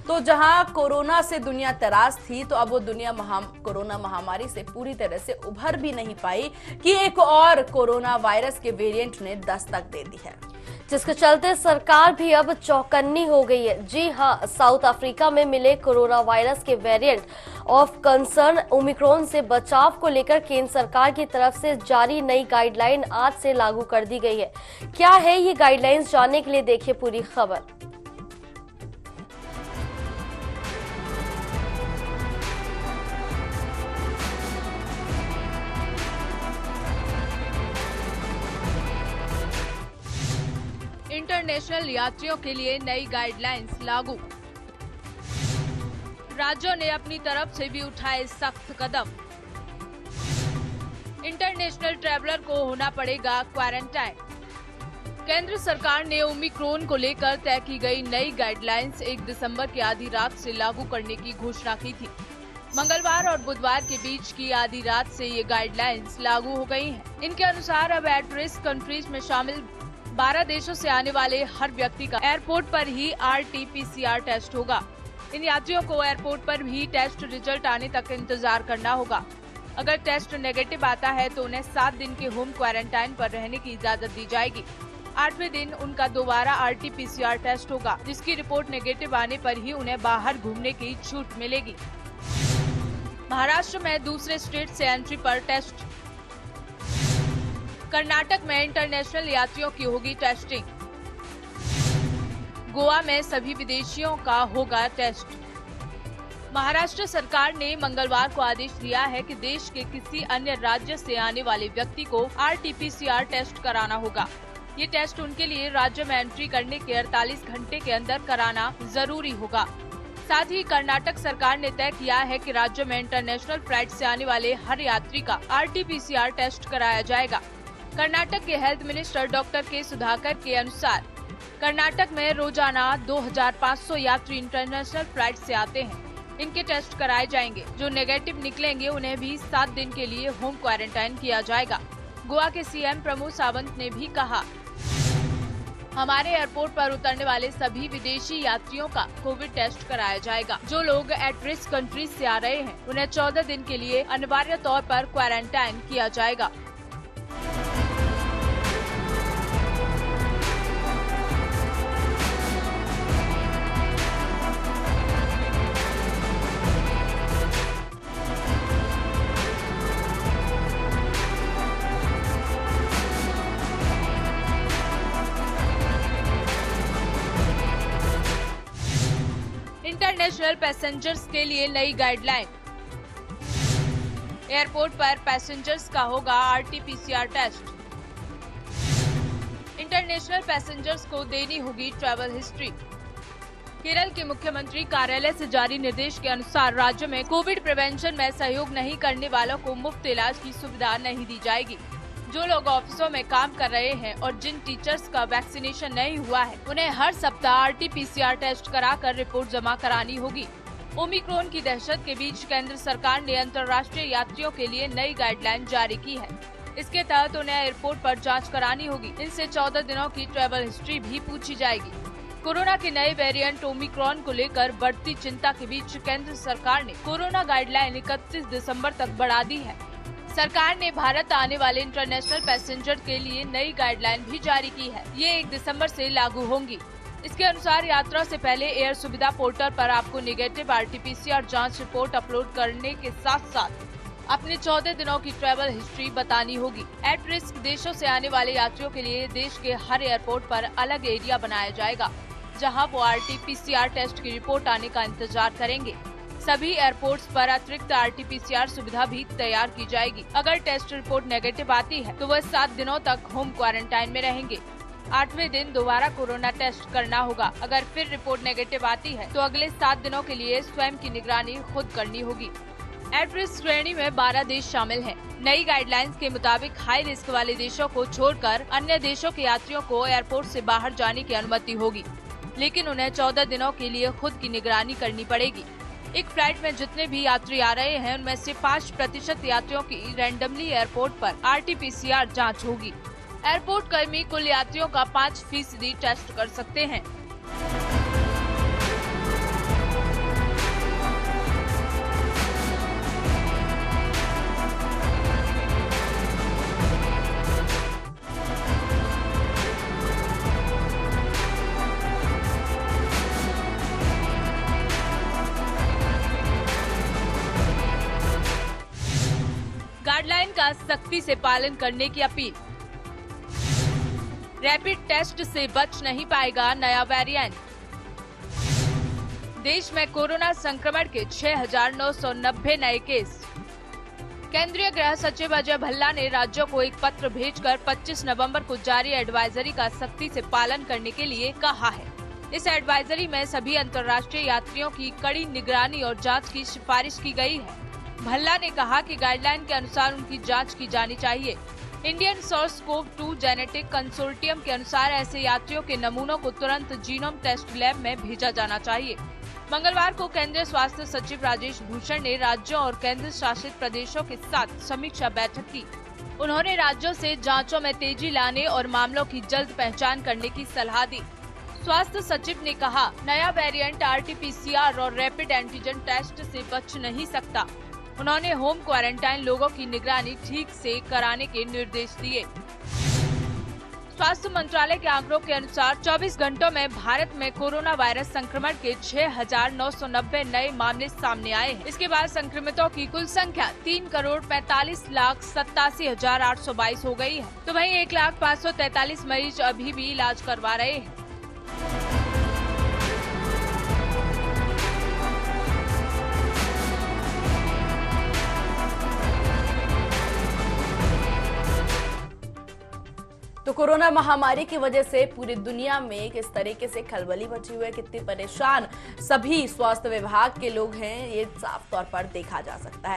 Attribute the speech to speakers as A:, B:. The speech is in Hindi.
A: तो जहां कोरोना से दुनिया त्रास थी, तो अब वो दुनिया कोरोना महामारी से पूरी तरह से उभर भी नहीं पाई कि एक और कोरोना वायरस के वेरिएंट ने दस्तक दे दी है,
B: जिसके चलते सरकार भी अब चौकन्नी हो गई है। जी हां, साउथ अफ्रीका में मिले कोरोना वायरस के वेरिएंट ऑफ कंसर्न ओमिक्रॉन से बचाव को लेकर केंद्र सरकार की तरफ से जारी नई गाइडलाइन आज से लागू कर दी गई है। क्या है ये गाइडलाइंस, जानने के लिए देखिए पूरी खबर।
C: इंटरनेशनल यात्रियों के लिए नई गाइडलाइंस लागू। राज्यों ने अपनी तरफ से भी उठाए सख्त कदम। इंटरनेशनल ट्रैवलर को होना पड़ेगा क्वारंटाइन। केंद्र सरकार ने ओमिक्रॉन को लेकर तय की गई नई गाइडलाइंस 1 दिसंबर की आधी रात से लागू करने की घोषणा की थी। मंगलवार और बुधवार के बीच की आधी रात से ये गाइडलाइंस लागू हो गई हैं। इनके अनुसार अब एट रिस्क कंट्रीज में शामिल 12 देशों से आने वाले हर व्यक्ति का एयरपोर्ट पर ही RT-PCR टेस्ट होगा। इन यात्रियों को एयरपोर्ट पर भी टेस्ट रिजल्ट आने तक इंतजार करना होगा। अगर टेस्ट नेगेटिव आता है तो उन्हें 7 दिन के होम क्वारंटाइन पर रहने की इजाजत दी जाएगी। 8वें दिन उनका दोबारा RT-PCR टेस्ट होगा, जिसकी रिपोर्ट नेगेटिव आने पर ही उन्हें बाहर घूमने की छूट मिलेगी। महाराष्ट्र में दूसरे स्टेट से एंट्री पर टेस्ट। कर्नाटक में इंटरनेशनल यात्रियों की होगी टेस्टिंग। गोवा में सभी विदेशियों का होगा टेस्ट। महाराष्ट्र सरकार ने मंगलवार को आदेश दिया है कि देश के किसी अन्य राज्य से आने वाले व्यक्ति को RT-PCR टेस्ट कराना होगा। ये टेस्ट उनके लिए राज्य में एंट्री करने के 48 घंटे के अंदर कराना जरूरी होगा। साथ ही कर्नाटक सरकार ने तय किया है कि राज्य में इंटरनेशनल फ्लाइट से आने वाले हर यात्री का RT-PCR टेस्ट कराया जाएगा। कर्नाटक के हेल्थ मिनिस्टर डॉक्टर के सुधाकर के अनुसार कर्नाटक में रोजाना 2500 यात्री इंटरनेशनल फ्लाइट से आते हैं। इनके टेस्ट कराए जाएंगे। जो नेगेटिव निकलेंगे उन्हें भी 7 दिन के लिए होम क्वारंटाइन किया जाएगा। गोवा के CM प्रमोद सावंत ने भी कहा, हमारे एयरपोर्ट पर उतरने वाले सभी विदेशी यात्रियों का कोविड टेस्ट कराया जाएगा। जो लोग एट रिस्क कंट्रीज से आ रहे हैं उन्हें 14 दिन के लिए अनिवार्य तौर पर क्वारंटाइन किया जाएगा। इंटरनेशनल पैसेंजर्स के लिए नई गाइडलाइन। एयरपोर्ट पर पैसेंजर्स का होगा RT-PCR टेस्ट। इंटरनेशनल पैसेंजर्स को देनी होगी ट्रैवल हिस्ट्री। केरल के मुख्यमंत्री कार्यालय से जारी निर्देश के अनुसार राज्य में कोविड प्रिवेंशन में सहयोग नहीं करने वालों को मुफ्त इलाज की सुविधा नहीं दी जाएगी। जो लोग ऑफिसों में काम कर रहे हैं और जिन टीचर्स का वैक्सीनेशन नहीं हुआ है उन्हें हर सप्ताह RT-PCR टेस्ट कराकर रिपोर्ट जमा करानी होगी। ओमिक्रॉन की दहशत के बीच केंद्र सरकार ने अंतर्राष्ट्रीय यात्रियों के लिए नई गाइडलाइन जारी की है। इसके तहत उन्हें एयरपोर्ट पर जांच करानी होगी। इनसे 14 दिनों की ट्रैवल हिस्ट्री भी पूछी जाएगी। कोरोना के नए वेरिएंट ओमिक्रॉन को लेकर बढ़ती चिंता के बीच केंद्र सरकार ने कोरोना गाइडलाइन 31 दिसंबर तक बढ़ा दी है। सरकार ने भारत आने वाले इंटरनेशनल पैसेंजर के लिए नई गाइडलाइन भी जारी की है। ये 1 दिसंबर से लागू होंगी। इसके अनुसार यात्रा से पहले एयर सुविधा पोर्टल पर आपको नेगेटिव RT-PCR जांच रिपोर्ट अपलोड करने के साथ साथ अपने 14 दिनों की ट्रैवल हिस्ट्री बतानी होगी। एट रिस्क देशों से आने वाले यात्रियों के लिए देश के हर एयरपोर्ट पर अलग एरिया बनाया जाएगा, जहां वो RT-PCR टेस्ट की रिपोर्ट आने का इंतजार करेंगे। सभी एयरपोर्ट्स पर अतिरिक्त RT-PCR सुविधा भी तैयार की जाएगी। अगर टेस्ट रिपोर्ट नेगेटिव आती है तो वह 7 दिनों तक होम क्वारंटाइन में रहेंगे। 8वें दिन दोबारा कोरोना टेस्ट करना होगा। अगर फिर रिपोर्ट नेगेटिव आती है तो अगले 7 दिनों के लिए स्वयं की निगरानी खुद करनी होगी। एट रिस्क श्रेणी में 12 देश शामिल हैं। नई गाइडलाइंस के मुताबिक हाई रिस्क वाले देशों को छोड़कर अन्य देशों के यात्रियों को एयरपोर्ट से बाहर जाने की अनुमति होगी, लेकिन उन्हें 14 दिनों के लिए खुद की निगरानी करनी पड़ेगी। एक फ्लाइट में जितने भी यात्री आ रहे हैं उनमें से 5% यात्रियों की रैंडमली एयरपोर्ट पर RT-PCR जांच होगी। एयरपोर्ट कर्मी कुल यात्रियों का 5% टेस्ट कर सकते हैं। का सख्ती से पालन करने की अपील। रैपिड टेस्ट से बच नहीं पाएगा नया वेरिएंट। देश में कोरोना संक्रमण के 6,990 नए केस। केंद्रीय गृह सचिव अजय भल्ला ने राज्यों को एक पत्र भेजकर 25 नवंबर को जारी एडवाइजरी का सख्ती से पालन करने के लिए कहा है। इस एडवाइजरी में सभी अंतर्राष्ट्रीय यात्रियों की कड़ी निगरानी और जांच की सिफारिश की गई है। भल्ला ने कहा कि गाइडलाइन के अनुसार उनकी जांच की जानी चाहिए। इंडियन SARS-CoV-2 जेनेटिक कंसोर्टियम के अनुसार ऐसे यात्रियों के नमूनों को तुरंत जीनोम टेस्ट लैब में भेजा जाना चाहिए। मंगलवार को केंद्रीय स्वास्थ्य सचिव राजेश भूषण ने राज्यों और केंद्र शासित प्रदेशों के साथ समीक्षा बैठक की। उन्होंने राज्यों से जांचों में तेजी लाने और मामलों की जल्द पहचान करने की सलाह दी। स्वास्थ्य सचिव ने कहा, नया वेरिएंट RT-PCR और रैपिड एंटीजन टेस्ट से बच नहीं सकता। उन्होंने होम क्वारंटाइन लोगों की निगरानी ठीक से कराने के निर्देश दिए। स्वास्थ्य मंत्रालय के आंकड़ों के अनुसार 24 घंटों में भारत में कोरोना वायरस संक्रमण के 6,990 नए मामले सामने आए हैं। इसके बाद संक्रमितों की कुल संख्या 3,45,87,822 हो गई है, तो वहीं 1,05,43 मरीज अभी भी इलाज करवा रहे हैं।
A: तो कोरोना महामारी की वजह से पूरी दुनिया में किस तरीके से खलबली मची हुई है, कितनी परेशान सभी स्वास्थ्य विभाग के लोग हैं, ये साफ तौर पर देखा जा सकता है।